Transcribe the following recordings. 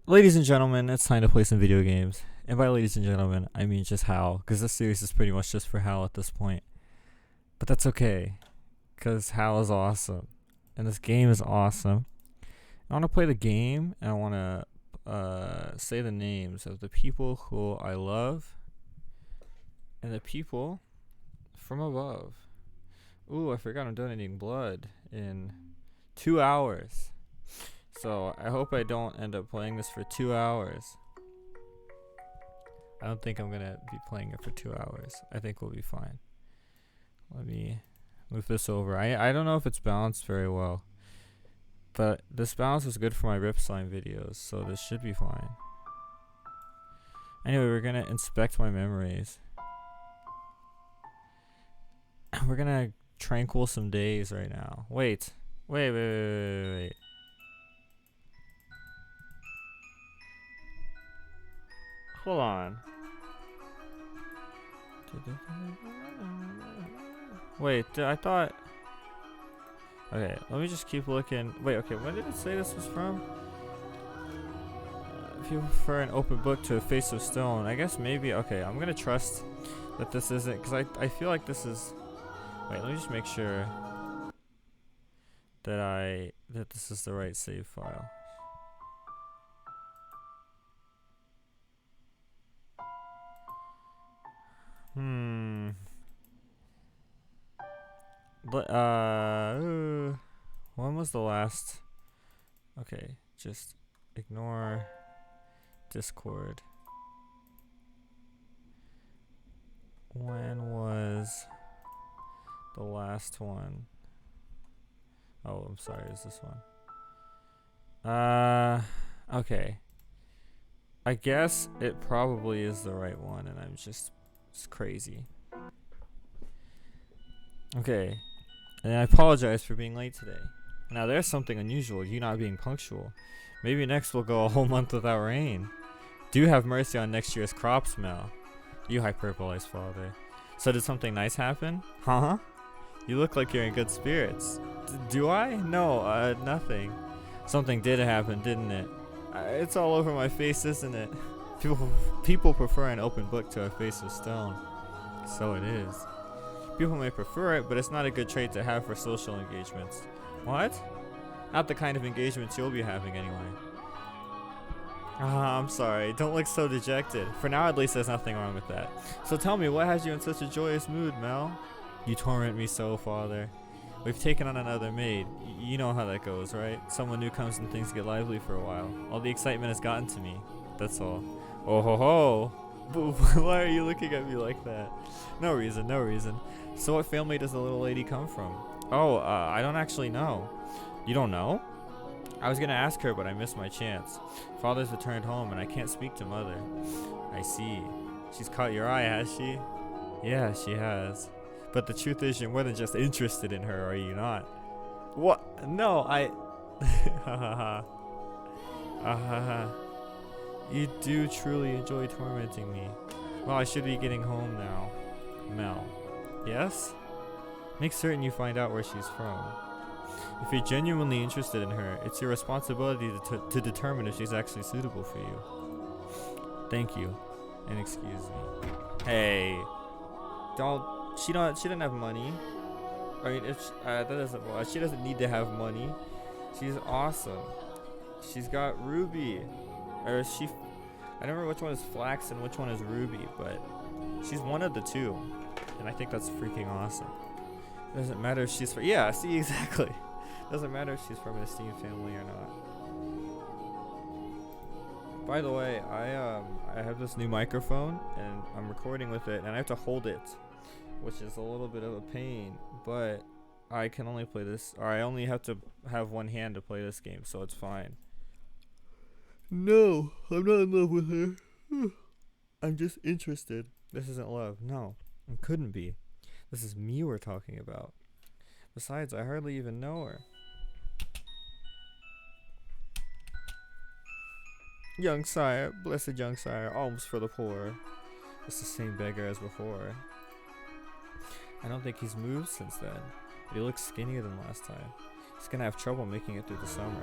Ladies and gentlemen, it's time to play some video games. And by ladies and gentlemen, I mean just Hal, because this series is pretty much just for Hal at this point. But that's okay, because Hal is awesome. And this game is awesome. I want to play the game, and I want to say the names of the people who I love and the people from above. Ooh, I forgot I'm donating blood in 2 hours. So I hope I don't end up playing this for 2 hours. I don't think I'm gonna be playing it for 2 hours. I think we'll be fine. Let me move this over. I don't know if it's balanced very well, but this balance is good for my rip slime videos, so this should be fine. Anyway, we're gonna inspect my memories. We're gonna tranquil some days right now. Wait. Hold on. Wait, I thought... Okay, let me just keep looking. Wait, okay, when did it say this was from? If you prefer an open book to a face of stone, I guess maybe... Okay, I'm gonna trust that this isn't... Because I feel like this is... Wait, let me just make sure that this is the right save file. But when was the last? Okay, just ignore Discord. When was the last one? Oh, I'm sorry, is this one? Okay. I guess it probably is the right one, and I'm just crazy. Okay, and I apologize for being late today. Now there's something unusual, you not being punctual. Maybe next we'll go a whole month without rain. Do have mercy on next year's crop smell. You hyperbolized father. So did something nice happen? Huh? You look like you're in good spirits. Do I? No, nothing. Something did happen, didn't it? It's all over my face, isn't it? People prefer an open book to a face of stone. So it is. People may prefer it, but it's not a good trait to have for social engagements. What? Not the kind of engagements you'll be having anyway. I'm sorry. Don't look so dejected. For now, at least, there's nothing wrong with that. So tell me, what has you in such a joyous mood, Mel? You torment me so, father. We've taken on another maid. You know how that goes, right? Someone new comes and things get lively for a while. All the excitement has gotten to me. That's all. Oh ho ho! Why are you looking at me like that? No reason, no reason. So what family does the little lady come from? Oh, I don't actually know. You don't know? I was gonna ask her, but I missed my chance. Father's returned home, and I can't speak to mother. I see. She's caught your eye, has she? Yeah, she has. But the truth is, you're more than just interested in her, are you not? What? No, I... Ha ha ha. Ah ha ha. You do truly enjoy tormenting me. Well, I should be getting home now. Mel. Yes? Make certain you find out where she's from. If you're genuinely interested in her, it's your responsibility to determine if she's actually suitable for you. Thank you, and excuse me. Hey, she doesn't have money. I mean, if that doesn't, well, she doesn't need to have money. She's awesome. She's got Ruby, or she. I don't remember which one is Flax and which one is Ruby, but she's one of the two, and I think that's freaking awesome. Doesn't matter if she's from, yeah, see, exactly. Doesn't matter if she's from an esteemed family or not. By the way, I have this new microphone and I'm recording with it, and I have to hold it, which is a little bit of a pain, but I can only play this, or I only have to have one hand to play this game, so it's fine. No, I'm not in love with her. I'm just interested. This isn't love. No, it couldn't be. This is me we're talking about. Besides, I hardly even know her. Young sire, blessed young sire, alms for the poor. It's the same beggar as before. I don't think he's moved since then, but he looks skinnier than last time. He's gonna have trouble making it through the summer.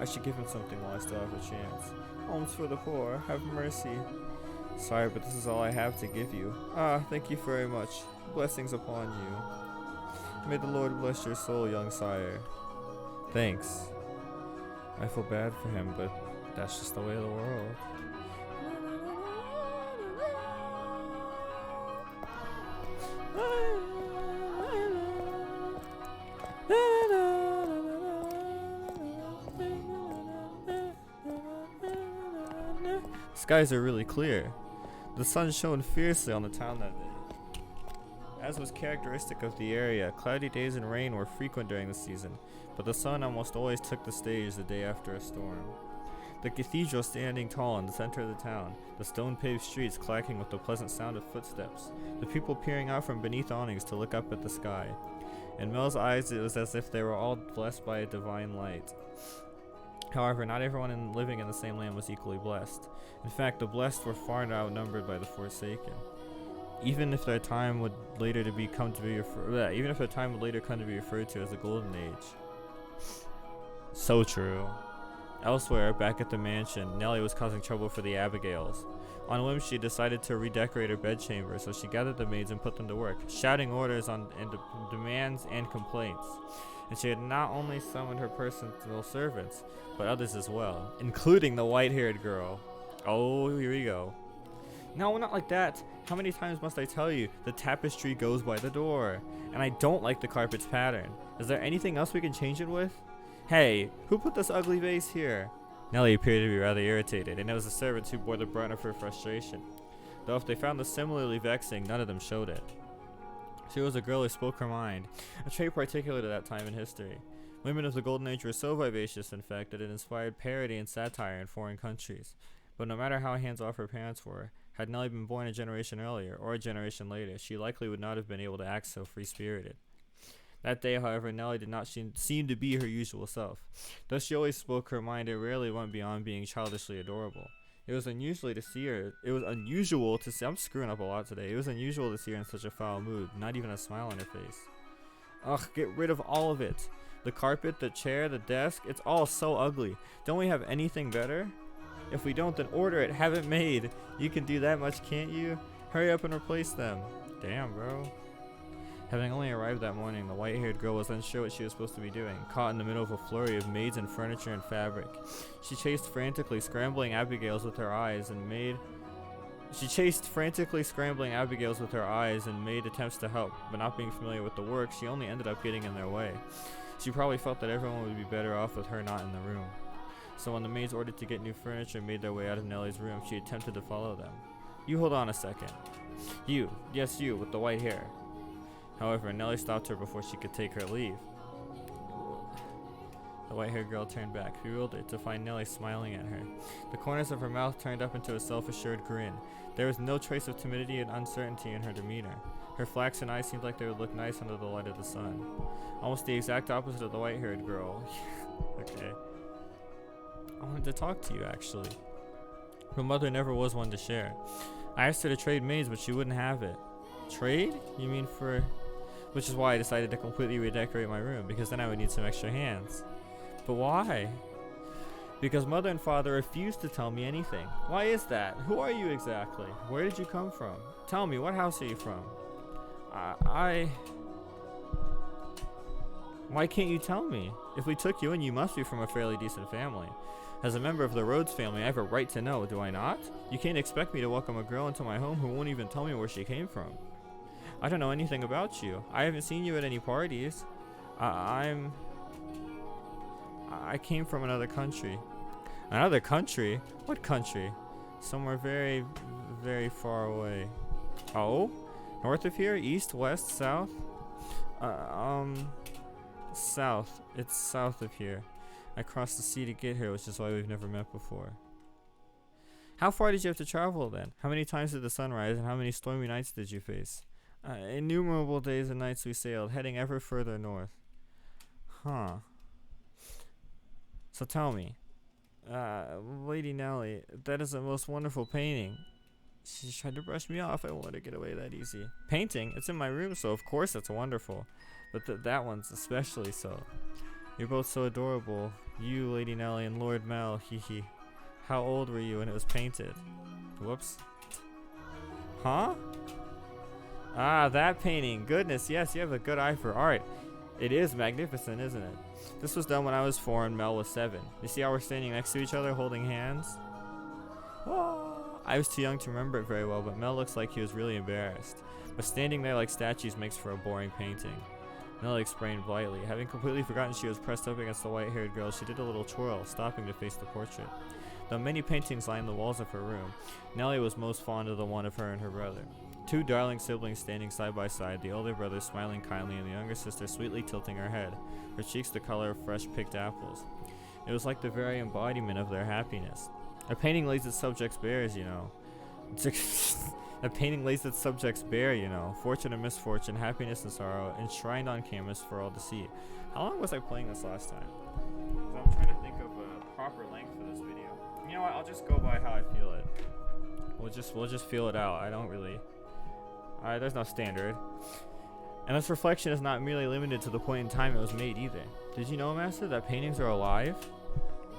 I should give him something while I still have a chance. Alms for the poor, have mercy. Sorry, but this is all I have to give you. Ah, thank you very much. Blessings upon you. May the Lord bless your soul, young sire. Thanks. I feel bad for him, but that's just the way of the world. Skies are really clear. The sun shone fiercely on the town that day. As was characteristic of the area, cloudy days and rain were frequent during the season, but the sun almost always took the stage the day after a storm. The cathedral standing tall in the center of the town, the stone-paved streets clacking with the pleasant sound of footsteps, the people peering out from beneath awnings to look up at the sky. In Mel's eyes, it was as if they were all blessed by a divine light. However, not everyone living in the same land was equally blessed. In fact, the blessed were far outnumbered by the forsaken. Even if their time would later come to be referred to as the Golden Age. So true. Elsewhere, back at the mansion, Nellie was causing trouble for the Abigails. On a whim, she decided to redecorate her bedchamber, so she gathered the maids and put them to work, shouting orders and demands and complaints. And she had not only summoned her personal servants, but others as well, including the white-haired girl. Oh, here we go. No, not like that. How many times must I tell you, the tapestry goes by the door, and I don't like the carpet's pattern. Is there anything else we can change it with? Hey, who put this ugly vase here? Nellie appeared to be rather irritated, and it was the servants who bore the brunt of her frustration. Though if they found this similarly vexing, none of them showed it. She was a girl who spoke her mind, a trait particular to that time in history. Women of the Golden Age were so vivacious, in fact, that it inspired parody and satire in foreign countries. But no matter how hands-off her parents were, had Nellie been born a generation earlier, or a generation later, she likely would not have been able to act so free-spirited. That day, however, Nellie did not seem to be her usual self. Though she always spoke her mind, it rarely went beyond being childishly adorable. It was unusual to see. I'm screwing up a lot today. It was unusual to see her in such a foul mood, not even a smile on her face. Ugh, get rid of all of it. The carpet, the chair, the desk, it's all so ugly. Don't we have anything better? If we don't, then order it, have it made. You can do that much, can't you? Hurry up and replace them. Damn, bro. Having only arrived that morning, the white-haired girl was unsure what she was supposed to be doing, caught in the middle of a flurry of maids and furniture and fabric. She chased frantically scrambling Abigails with her eyes and made attempts to help, but not being familiar with the work, she only ended up getting in their way. She probably felt that everyone would be better off with her not in the room. So when the maids ordered to get new furniture and made their way out of Nellie's room, she attempted to follow them. You hold on a second. You, yes you, with the white hair. However, Nellie stopped her before she could take her leave. The white-haired girl turned back, bewildered, to find Nellie smiling at her. The corners of her mouth turned up into a self-assured grin. There was no trace of timidity and uncertainty in her demeanor. Her flaxen eyes seemed like they would look nice under the light of the sun. Almost the exact opposite of the white-haired girl. Okay. I wanted to talk to you, actually. Her mother never was one to share. I asked her to trade maids, but she wouldn't have it. Trade? You mean for... Which is why I decided to completely redecorate my room, because then I would need some extra hands. But why? Because Mother and Father refused to tell me anything. Why is that? Who are you exactly? Where did you come from? Tell me, what house are you from? Why can't you tell me? If we took you in, you must be from a fairly decent family. As a member of the Rhodes family, I have a right to know, do I not? You can't expect me to welcome a girl into my home who won't even tell me where she came from. I don't know anything about you. I haven't seen you at any parties. I came from another country. Another country? What country? Somewhere very, very far away. Oh? North of here? East? West? South? South. It's south of here. I crossed the sea to get here, which is why we've never met before. How far did you have to travel then? How many times did the sun rise and how many stormy nights did you face? Innumerable days and nights we sailed, heading ever further north. Huh. So tell me, Lady Nellie, that is a most wonderful painting. She tried to brush me off. I won't let her get away that easy. Painting? It's in my room, so of course it's wonderful. But that one's especially so. You're both so adorable. You, Lady Nellie, and Lord Mel, hee hee. How old were you when it was painted? Whoops. Huh? Ah, that painting. Goodness, yes, you have a good eye for art. It is magnificent, isn't it? This was done when I was 4 and Mel was 7. You see how we're standing next to each other holding hands? Oh, I was too young to remember it very well, but Mel looks like he was really embarrassed. But standing there like statues makes for a boring painting. Mel explained politely. Having completely forgotten she was pressed up against the white-haired girl, she did a little twirl, stopping to face the portrait. Though many paintings lined the walls of her room, Nellie was most fond of the one of her and her brother. Two darling siblings standing side by side, the older brother smiling kindly and the younger sister sweetly tilting her head, her cheeks the color of fresh picked apples. It was like the very embodiment of their happiness. A painting lays its subjects bare, you know. A painting lays its subjects bare, you know. Fortune and misfortune, happiness and sorrow, enshrined on canvas for all to see. How long was I playing this last time? I'm trying to think of a proper length for this video. You know what? I'll just go by how I feel it. We'll just feel it out. I don't really. Alright, there's no standard. And this reflection is not merely limited to the point in time it was made either. Did you know, Master, that paintings are alive?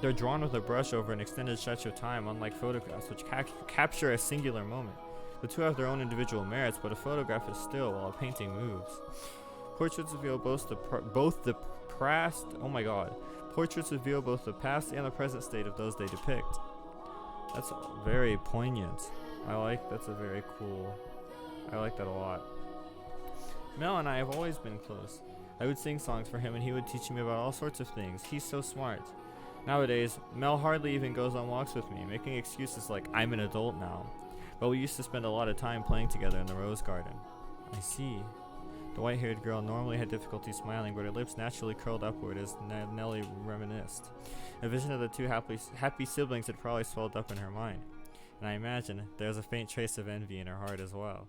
They're drawn with a brush over an extended stretch of time, unlike photographs, which capture a singular moment. The two have their own individual merits, but a photograph is still while a painting moves. Portraits reveal both the past. Oh my God! Portraits reveal both the past and the present state of those they depict. That's very poignant. That's a very cool. I like that a lot. Mel and I have always been close. I would sing songs for him and he would teach me about all sorts of things. He's so smart. Nowadays, Mel hardly even goes on walks with me, making excuses like I'm an adult now. But we used to spend a lot of time playing together in the rose garden. I see. The white-haired girl normally had difficulty smiling, but her lips naturally curled upward as Nellie reminisced. A vision of the two happy siblings had probably swelled up in her mind. And I imagine there's a faint trace of envy in her heart as well.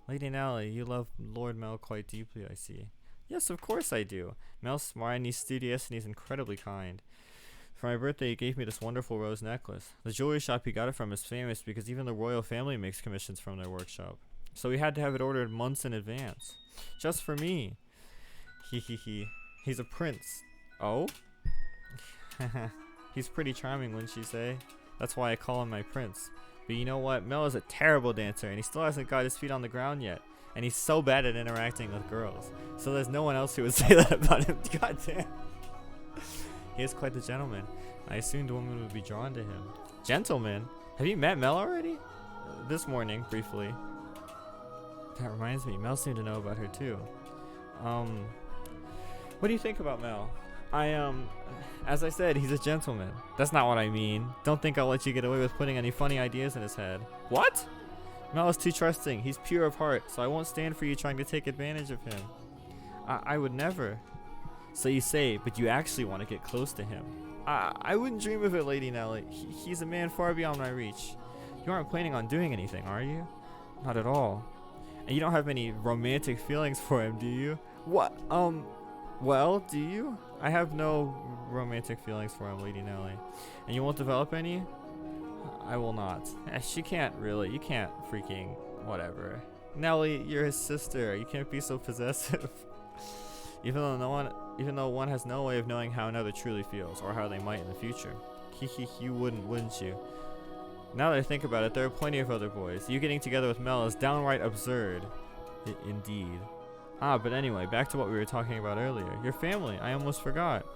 Lady Nellie, you love Lord Mel quite deeply, I see. Yes, of course I do. Mel's smart and he's studious and he's incredibly kind. For my birthday, he gave me this wonderful rose necklace. The jewelry shop he got it from is famous because even the royal family makes commissions from their workshop. So we had to have it ordered months in advance. Just for me. He. He's a prince. Oh? He's pretty charming, wouldn't you say? That's why I call him my prince. But you know what? Mel is a terrible dancer and he still hasn't got his feet on the ground yet. And he's so bad at interacting with girls. So there's no one else who would say that about him. God damn. He is quite the gentleman. I assumed women would be drawn to him. Gentleman? Have you met Mel already? This morning, briefly. That reminds me, Mel seemed to know about her too. What do you think about Mel? As I said, he's a gentleman. That's not what I mean. Don't think I'll let you get away with putting any funny ideas in his head. What? Mel is too trusting. He's pure of heart, so I won't stand for you trying to take advantage of him. I would never. So you say, but you actually want to get close to him. I wouldn't dream of it, Lady Nellie. He's a man far beyond my reach. You aren't planning on doing anything, are you? Not at all. And you don't have any romantic feelings for him, do you? What? Well, do you? I have no romantic feelings for him, Lady Nellie. And you won't develop any? I will not. She can't really. You can't freaking whatever. Nellie, you're his sister. You can't be so possessive. Even though one has no way of knowing how another truly feels, or how they might in the future. You wouldn't you? Now that I think about it, there are plenty of other boys. You getting together with Mel is downright absurd. Indeed. But anyway, back to what we were talking about earlier. Your family, I almost forgot.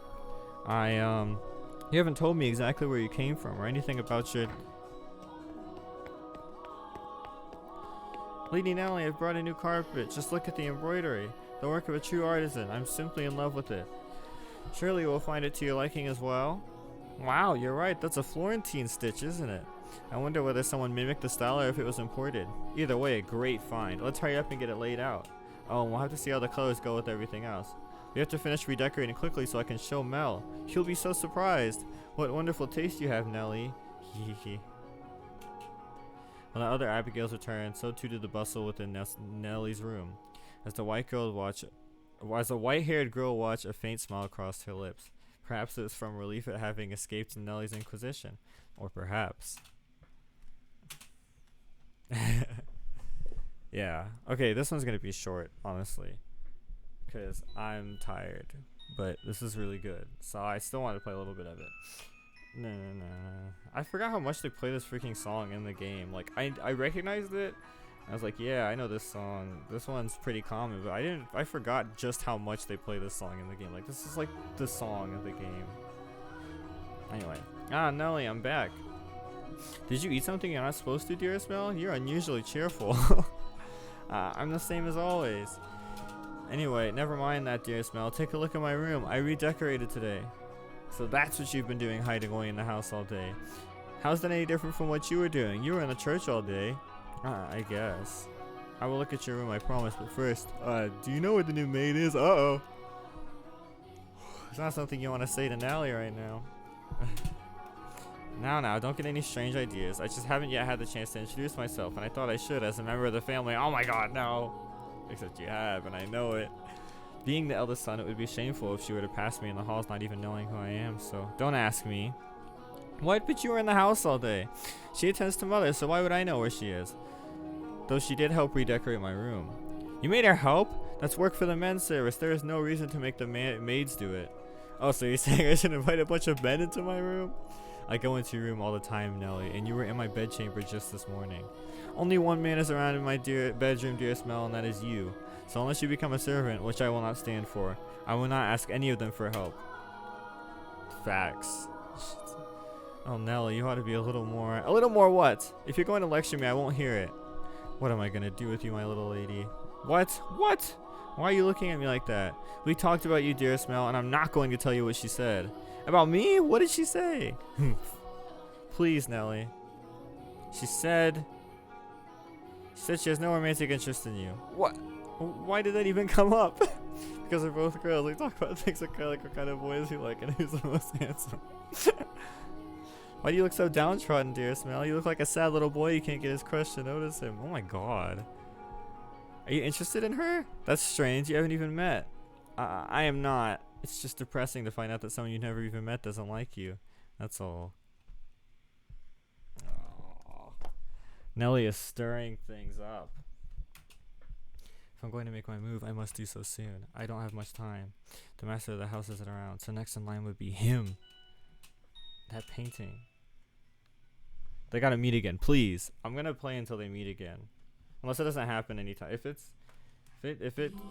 You haven't told me exactly where you came from, or anything about your... Lady Nellie, I've brought a new carpet. Just look at the embroidery. The work of a true artisan. I'm simply in love with it. Surely you will find it to your liking as well? Wow, you're right. That's a Florentine stitch, isn't it? I wonder whether someone mimicked the style or if it was imported. Either way, a great find. Let's hurry up and get it laid out. Oh, and we'll have to see how the colors go with everything else. We have to finish redecorating quickly so I can show Mel. He'll be so surprised. What wonderful taste you have, Nellie. Hehehe. When the other Abigails returned, so too did the bustle within Nellie's room. As the white-haired girl watched, a faint smile crossed her lips. Perhaps it was from relief at having escaped Nellie's inquisition. Or perhaps... Yeah. Okay, this one's gonna be short, honestly. Because I'm tired. but this is really good. So I still want to play a little bit of it. No, no, no. I forgot how much they play this freaking song in the game. Like, I recognized it. I was like, yeah, I know this song. This one's pretty common, but I forgot just how much they play this song in the game. Like, this is like the song of the game. Anyway. Ah, Nelly, I'm back. Did you eat something you're not supposed to, dearest Mel? You're unusually cheerful. I'm the same as always. Anyway, never mind that, dearest Mel. Take a look at my room. I redecorated today. So that's what you've been doing, hiding away in the house all day. How's that any different from what you were doing? You were in the church all day. I guess. I will look at your room, I promise. But first, do you know where the new maid is? Uh-oh. It's not something you want to say to Nally right now. Now, don't get any strange ideas. I just haven't yet had the chance to introduce myself, and I thought I should as a member of the family. Oh my god, no. Except you have, and I know it. Being the eldest son, it would be shameful if she were to pass me in the halls not even knowing who I am, so don't ask me. What? But you were in the house all day. She attends to mother, so why would I know where she is? Though she did help redecorate my room. You made her help? That's work for the men's service. There is no reason to make the maids do it. Oh, so you're saying I should invite a bunch of men into my room? I go into your room all the time, Nelly, and you were in my bedchamber just this morning. Only one man is around in my bedroom, dearest Mel, and that is you. So unless you become a servant, which I will not stand for, I will not ask any of them for help. Facts. Oh, Nelly, you ought to be a little more what? If you're going to lecture me, I won't hear it. What am I going to do with you, my little lady? What? What? Why are you looking at me like that? We talked about you, dearest Mel, and I'm not going to tell you what she said. About me? What did she say? Please, Nelly. She said she has no romantic interest in you. What? Why did that even come up? Because they're both girls. We talk about things like what kind of boys you like and who's the most handsome. Why do you look so downtrodden, dearest Mel? You look like a sad little boy. You can't get his crush to notice him. Oh my god. Are you interested in her? That's strange. You haven't even met. I am not. It's just depressing to find out that someone you never even met doesn't like you. That's all. Aww. Nelly is stirring things up. If I'm going to make my move, I must do so soon. I don't have much time. The master of the house isn't around, so next in line would be him. That painting. They gotta meet again, please. I'm gonna play until they meet again. Unless it doesn't happen anytime. If it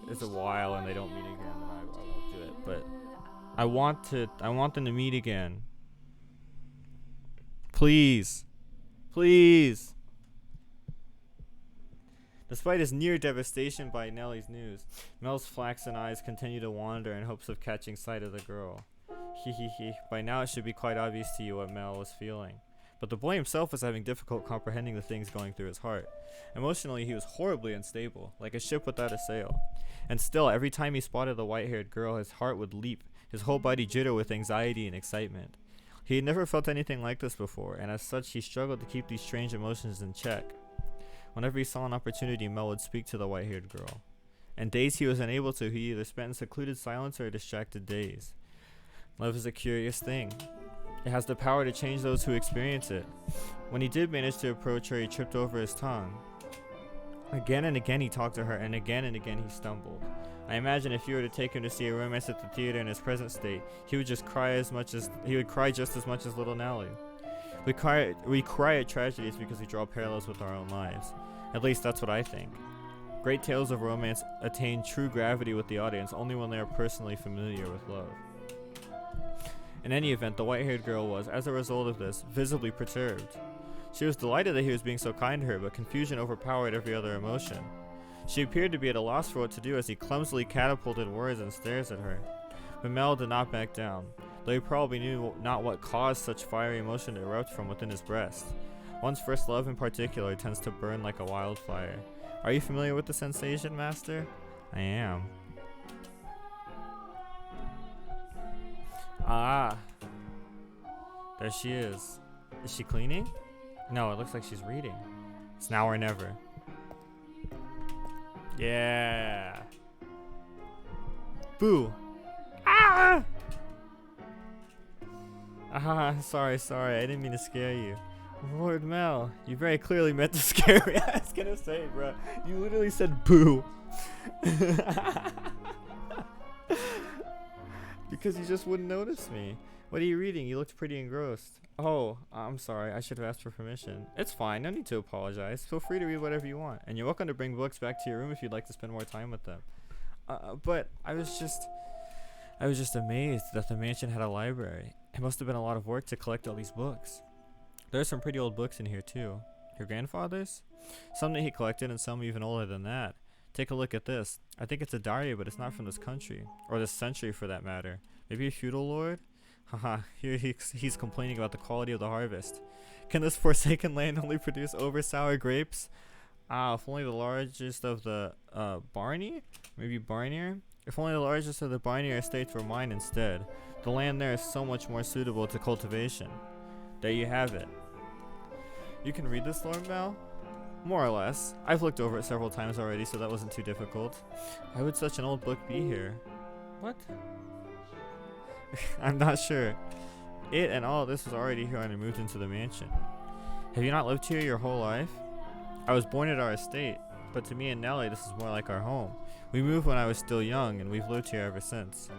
is a while and they don't meet again, then I won't do it. But I want them to meet again. Please. Please. Despite his near devastation by Nelly's news, Mel's flaxen eyes continue to wander in hopes of catching sight of the girl. By now it should be quite obvious to you what Mel was feeling. But the boy himself was having difficult comprehending the things going through his heart. Emotionally, he was horribly unstable, like a ship without a sail. And still, every time he spotted the white-haired girl, his heart would leap, his whole body jitter with anxiety and excitement. He had never felt anything like this before, and as such, he struggled to keep these strange emotions in check. Whenever he saw an opportunity, Mel would speak to the white-haired girl. And days he was unable to, he either spent in secluded silence or a distracted daze. Love is a curious thing. It has the power to change those who experience it. When he did manage to approach her, he tripped over his tongue. Again and again he talked to her, and again he stumbled. I imagine if you were to take him to see a romance at the theater in his present state, he would cry just as much as little Nelly. We cry at tragedies because we draw parallels with our own lives. At least that's what I think. Great tales of romance attain true gravity with the audience only when they are personally familiar with love. In any event, the white-haired girl was, as a result of this, visibly perturbed. She was delighted that he was being so kind to her, but confusion overpowered every other emotion. She appeared to be at a loss for what to do as he clumsily catapulted words and stares at her. But Mel did not back down, though he probably knew not what caused such fiery emotion to erupt from within his breast. One's first love in particular tends to burn like a wildfire. Are you familiar with the sensation, Master? I am. Ah. There she is. Is she cleaning? No, it looks like she's reading. It's now or never. Yeah. Boo. Ah! Ah, sorry. I didn't mean to scare you. Lord Mel, you very clearly meant to scare me. I was gonna say, bro. You literally said boo. Because you just wouldn't notice me. What are you reading? You looked pretty engrossed. Oh, I'm sorry. I should have asked for permission. It's fine. No need to apologize. Feel free to read whatever you want. And you're welcome to bring books back to your room if you'd like to spend more time with them. But I was just amazed that the mansion had a library. It must have been a lot of work to collect all these books. There are some pretty old books in here too. Your grandfather's? Some that he collected and some even older than that. Take a look at this. I think it's a diary, but it's not from this country. Or this century for that matter. Maybe a feudal lord? Haha, here he's complaining about the quality of the harvest. Can this forsaken land only produce over sour grapes? Ah, if only the largest of the, Barney? Maybe Barnier? If only the largest of the Barnier estates were mine instead. The land there is so much more suitable to cultivation. There you have it. You can read this, Lord Mal? More or less. I've looked over it several times already, so that wasn't too difficult. Why would such an old book be here? What? I'm not sure. It and all of this was already here when I moved into the mansion. Have you not lived here your whole life? I was born at our estate, but to me and Nellie this is more like our home. We moved when I was still young, and we've lived here ever since.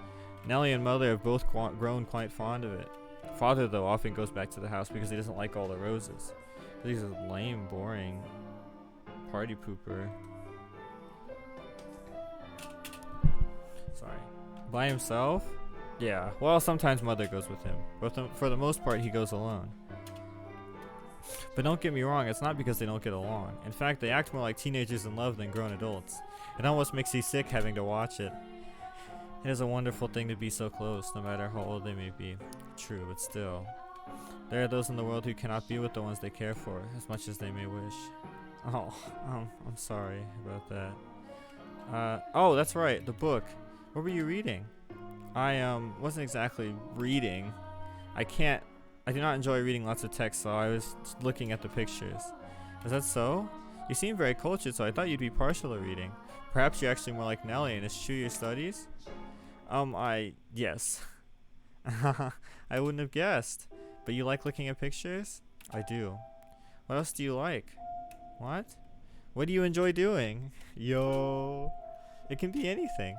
Nellie and Mother have both grown quite fond of it. Father, though, often goes back to the house because he doesn't like all the roses. He's a lame, boring party pooper. Sorry. By himself? Yeah. Well, sometimes Mother goes with him, but for the most part, he goes alone. But don't get me wrong, it's not because they don't get along. In fact, they act more like teenagers in love than grown adults. It almost makes you sick having to watch it. It is a wonderful thing to be so close, no matter how old they may be. True, but still. There are those in the world who cannot be with the ones they care for, as much as they may wish. Oh, I'm sorry about that. Oh, that's right, the book. What were you reading? I, wasn't exactly reading. I do not enjoy reading lots of text, so I was looking at the pictures. Is that so? You seem very cultured, so I thought you'd be partial to reading. Perhaps you're actually more like Nellie and eschew your studies? Yes. I wouldn't have guessed. But you like looking at pictures? I do. What else do you like? What? What do you enjoy doing? Yo. It can be anything.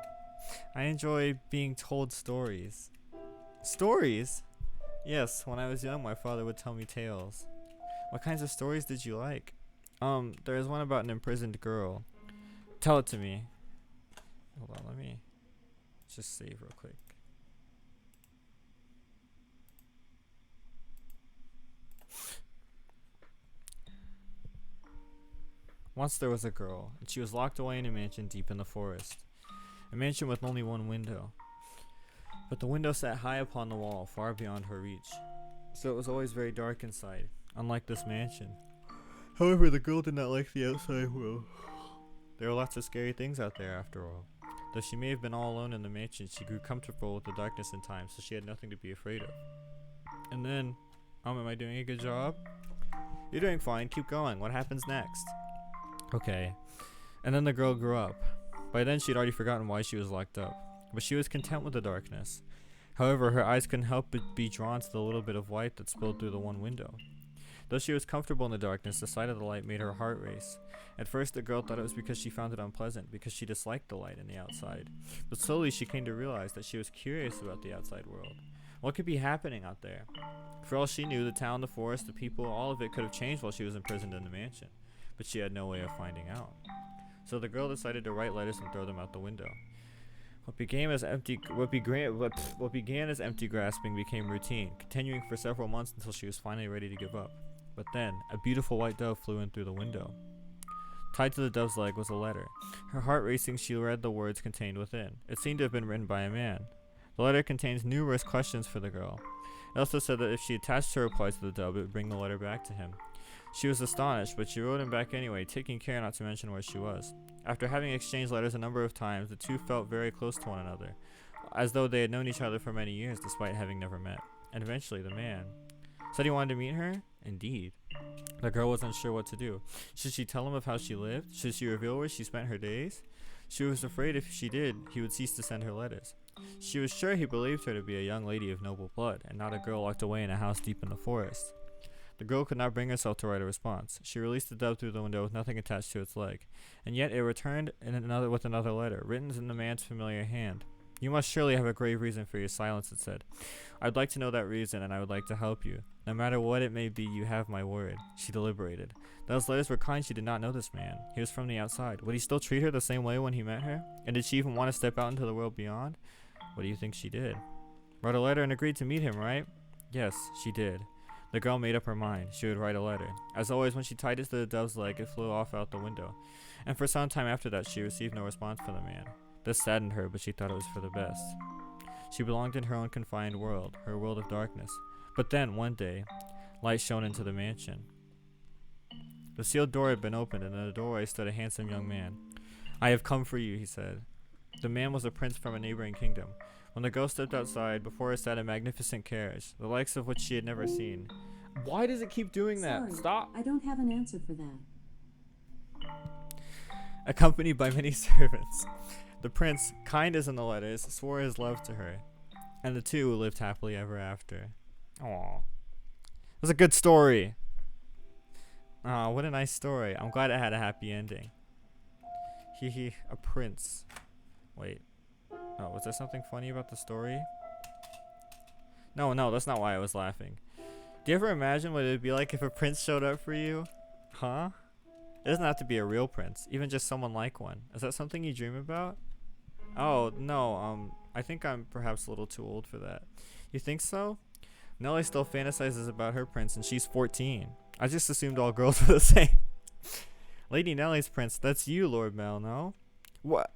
I enjoy being told stories. Stories? Yes, when I was young, my father would tell me tales. What kinds of stories did you like? There is one about an imprisoned girl. Tell it to me. Hold on, let me just save real quick. Once there was a girl, and she was locked away in a mansion deep in the forest. A mansion with only one window. But the window sat high upon the wall, far beyond her reach. So it was always very dark inside, unlike this mansion. However, the girl did not like the outside world. There were lots of scary things out there, after all. Though she may have been all alone in the mansion, she grew comfortable with the darkness in time, so she had nothing to be afraid of. And then, am I doing a good job? You're doing fine, keep going. What happens next? Okay. And then the girl grew up. By then she'd already forgotten why she was locked up. But she was content with the darkness. However, her eyes couldn't help but be drawn to the little bit of light that spilled through the one window. Though she was comfortable in the darkness, the sight of the light made her heart race. At first, the girl thought it was because she found it unpleasant, because she disliked the light and the outside. But slowly she came to realize that she was curious about the outside world. What could be happening out there? For all she knew, the town, the forest, the people, all of it could have changed while she was imprisoned in the mansion. But she had no way of finding out. So the girl decided to write letters and throw them out the window. What began as empty grasping became routine, continuing for several months until she was finally ready to give up. But then, a beautiful white dove flew in through the window. Tied to the dove's leg was a letter. Her heart racing, she read the words contained within. It seemed to have been written by a man. The letter contains numerous questions for the girl. It also said that if she attached her reply to the dove, it would bring the letter back to him. She was astonished, but she wrote him back anyway, taking care not to mention where she was. After having exchanged letters a number of times, the two felt very close to one another, as though they had known each other for many years despite having never met. And eventually the man said he wanted to meet her? Indeed. The girl was unsure what to do. Should she tell him of how she lived? Should she reveal where she spent her days? She was afraid if she did, he would cease to send her letters. She was sure he believed her to be a young lady of noble blood, and not a girl locked away in a house deep in the forest. The girl could not bring herself to write a response. She released the dove through the window with nothing attached to its leg, and yet it returned with another letter, written in the man's familiar hand. You must surely have a grave reason for your silence, it said. I'd like to know that reason, and I would like to help you. No matter what it may be, you have my word. She deliberated. Those letters were kind. She did not know this man. He was from the outside. Would he still treat her the same way when he met her? And did she even want to step out into the world beyond? What do you think she did? Wrote a letter and agreed to meet him, right? Yes, she did. The girl made up her mind. She would write a letter. As always, when she tied it to the dove's leg, it flew off out the window. And for some time after that, she received no response from the man. This saddened her, but she thought it was for the best. She belonged in her own confined world, her world of darkness. But then, one day, light shone into the mansion. The sealed door had been opened, and in the doorway stood a handsome young man. I have come for you, he said. The man was a prince from a neighboring kingdom. When the girl stepped outside, before her sat a magnificent carriage, the likes of which she had never seen. Why does it keep doing that? Sorry, Stop! I don't have an answer for that. Accompanied by many servants. The prince, kind as in the letters, swore his love to her, and the two lived happily ever after. Aww. It was a good story. Aw, what a nice story. I'm glad it had a happy ending. Hee, a prince. Wait. Oh, was there something funny about the story? No, that's not why I was laughing. Do you ever imagine what it would be like if a prince showed up for you? Huh? It doesn't have to be a real prince, even just someone like one. Is that something you dream about? Oh, no, I think I'm perhaps a little too old for that. You think so? Nellie still fantasizes about her prince, and she's 14. I just assumed all girls were the same. Lady Nellie's prince, that's you, Lord Mel, no? What?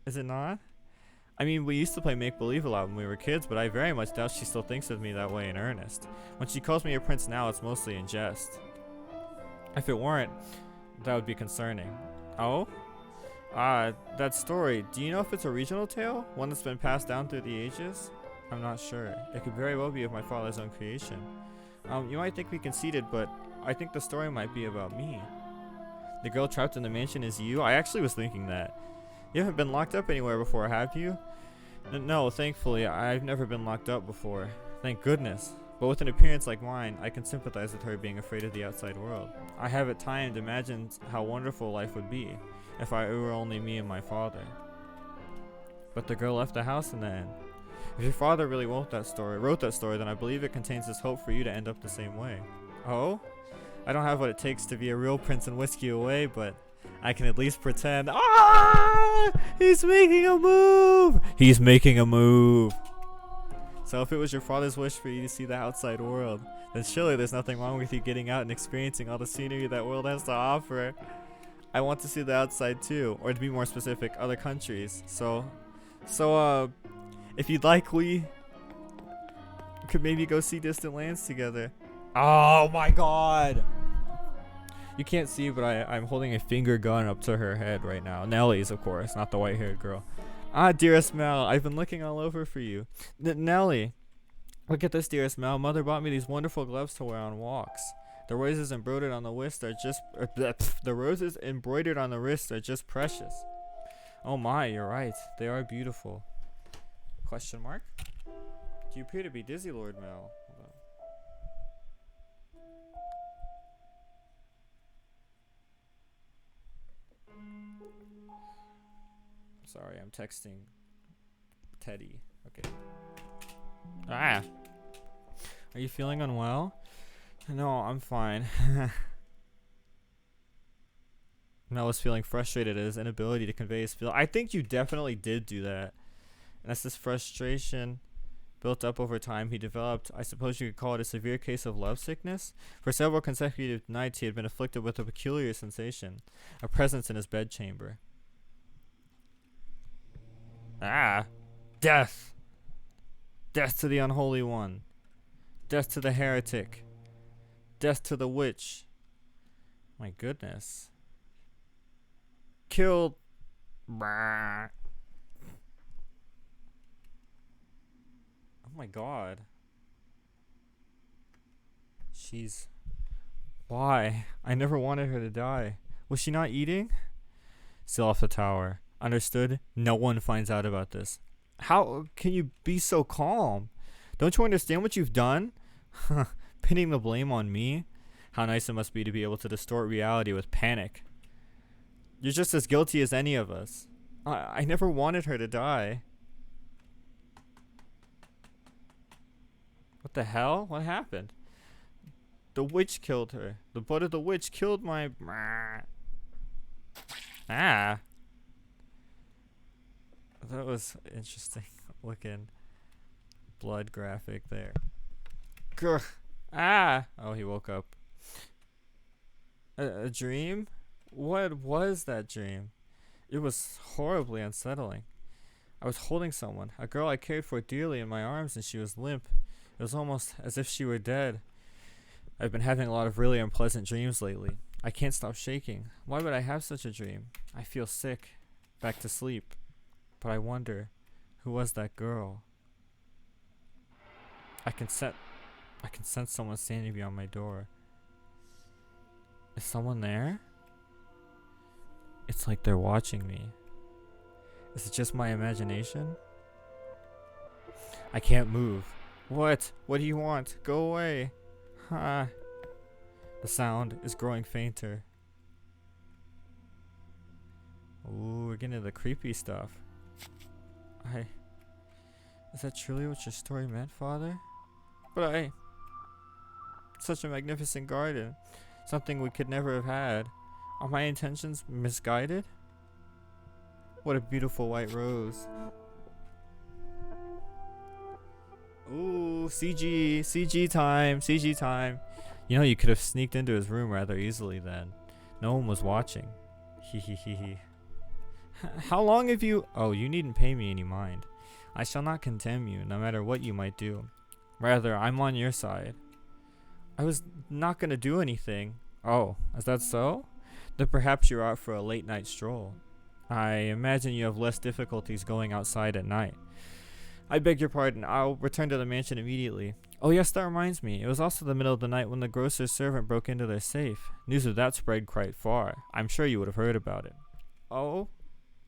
Is it not? I mean, we used to play make-believe a lot when we were kids, but I very much doubt she still thinks of me that way in earnest. When she calls me her prince now, it's mostly in jest. If it weren't, that would be concerning. Oh? That story, do you know if it's a regional tale? One that's been passed down through the ages? I'm not sure. It could very well be of my father's own creation. You might think me conceited, but I think the story might be about me. The girl trapped in the mansion is you? I actually was thinking that. You haven't been locked up anywhere before, have you? No, thankfully, I've never been locked up before. Thank goodness. But with an appearance like mine, I can sympathize with her being afraid of the outside world. I have at times imagined how wonderful life would be if it were only me and my father. But the girl left the house in the end. If your father really wrote that story, then I believe it contains this hope for you to end up the same way. Oh? I don't have what it takes to be a real prince and whisk you away, but I can at least pretend. Ah! He's making a move! He's making a move! So if it was your father's wish for you to see the outside world, then surely there's nothing wrong with you getting out and experiencing all the scenery that world has to offer. I want to see the outside too, or to be more specific, other countries. So if you'd like, we could maybe go see distant lands together. Oh my god! You can't see, but I'm holding a finger gun up to her head right now. Nellie's, of course, not the white-haired girl. Ah, dearest Mel, I've been looking all over for you. Nellie, look at this, dearest Mel. Mother bought me these wonderful gloves to wear on walks. The roses embroidered on the wrist are just precious. Oh my, you're right. They are beautiful. Question mark? You appear to be dizzy, Lord Mel. Sorry, I'm texting Teddy. Okay. Ah! Are you feeling unwell? No, I'm fine. Mel was feeling frustrated at his inability to convey his feel. I think you definitely did do that. And as this frustration built up over time, he developed, I suppose you could call it, a severe case of lovesickness. For several consecutive nights, he had been afflicted with a peculiar sensation, a presence in his bedchamber. Ah! Death! Death to the unholy one. Death to the heretic. Death to the witch. My goodness. Killed. Oh my god. She's... Why? I never wanted her to die. Was she not eating? Still off the tower. Understood? No one finds out about this. How can you be so calm? Don't you understand what you've done? Pinning the blame on me? How nice it must be to be able to distort reality with panic. You're just as guilty as any of us. I never wanted her to die. What the hell? What happened? The witch killed her. The blood of the witch killed my... Ah. That was interesting looking blood graphic there. Grr. Ah. Oh, he woke up. A dream? What was that dream? It was horribly unsettling. I was holding someone, a girl I cared for dearly, in my arms, and she was limp. It was almost as if she were dead. I've been having a lot of really unpleasant dreams lately. I can't stop shaking. Why would I have such a dream? I feel sick. Back to sleep. But I wonder, who was that girl? I can sense someone standing beyond my door. Is someone there? It's like they're watching me. Is it just my imagination? I can't move. What? What do you want? Go away. Ha. The sound is growing fainter. Ooh, we're getting to the creepy stuff. Is that truly what your story meant, Father? But such a magnificent garden. Something we could never have had. Are my intentions misguided? What a beautiful white rose. Ooh, CG time, CG time. You know, you could have sneaked into his room rather easily then. No one was watching. Hehehe. How long have you... Oh, you needn't pay me any mind. I shall not condemn you, no matter what you might do. Rather, I'm on your side. I was not gonna do anything. Oh, is that so? Then perhaps you're out for a late night stroll. I imagine you have less difficulties going outside at night. I beg your pardon. I'll return to the mansion immediately. Oh yes, that reminds me. It was also the middle of the night when the grocer's servant broke into their safe. News of that spread quite far. I'm sure you would have heard about it. Oh?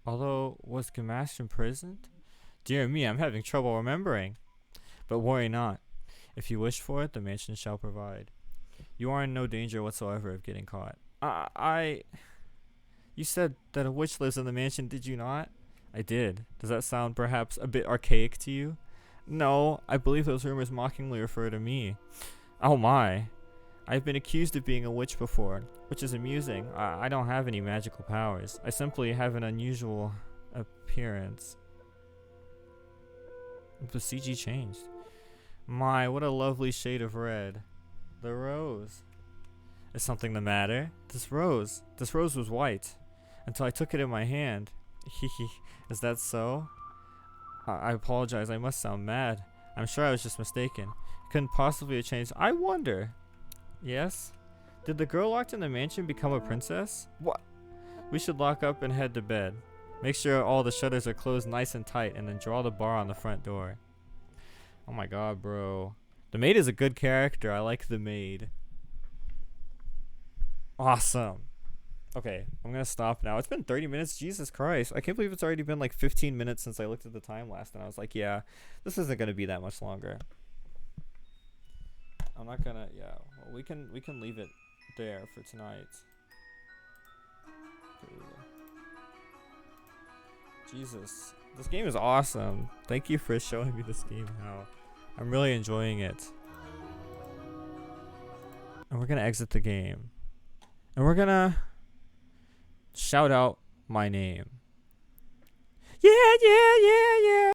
Although, was Gamash imprisoned? Dear me, I'm having trouble remembering. But worry not. If you wish for it, the mansion shall provide. You are in no danger whatsoever of getting caught. You said that a witch lives in the mansion, did you not? I did. Does that sound perhaps a bit archaic to you? No, I believe those rumors mockingly refer to me. Oh my. I've been accused of being a witch before, which is amusing. I don't have any magical powers. I simply have an unusual appearance. The CG changed. My, what a lovely shade of red. The rose. Is something the matter? This rose was white. Until I took it in my hand. Hehe, is that so? I apologize, I must sound mad. I'm sure I was just mistaken. It couldn't possibly have changed. I wonder. Yes? Did the girl locked in the mansion become a princess? What? We should lock up and head to bed. Make sure all the shutters are closed nice and tight, and then draw the bar on the front door. Oh my god, bro. The maid is a good character. I like the maid. Awesome. Okay, I'm gonna stop now. It's been 30 minutes. Jesus Christ. I can't believe it's already been like 15 minutes since I looked at the time last, and I was like, yeah, this isn't gonna be that much longer. I'm not gonna, yeah, well, we can leave it there for tonight. Jesus, this game is awesome. Thank you for showing me this game, Hal. I'm really enjoying it. And we're gonna exit the game. And we're gonna shout out my name. Yeah, yeah, yeah, yeah.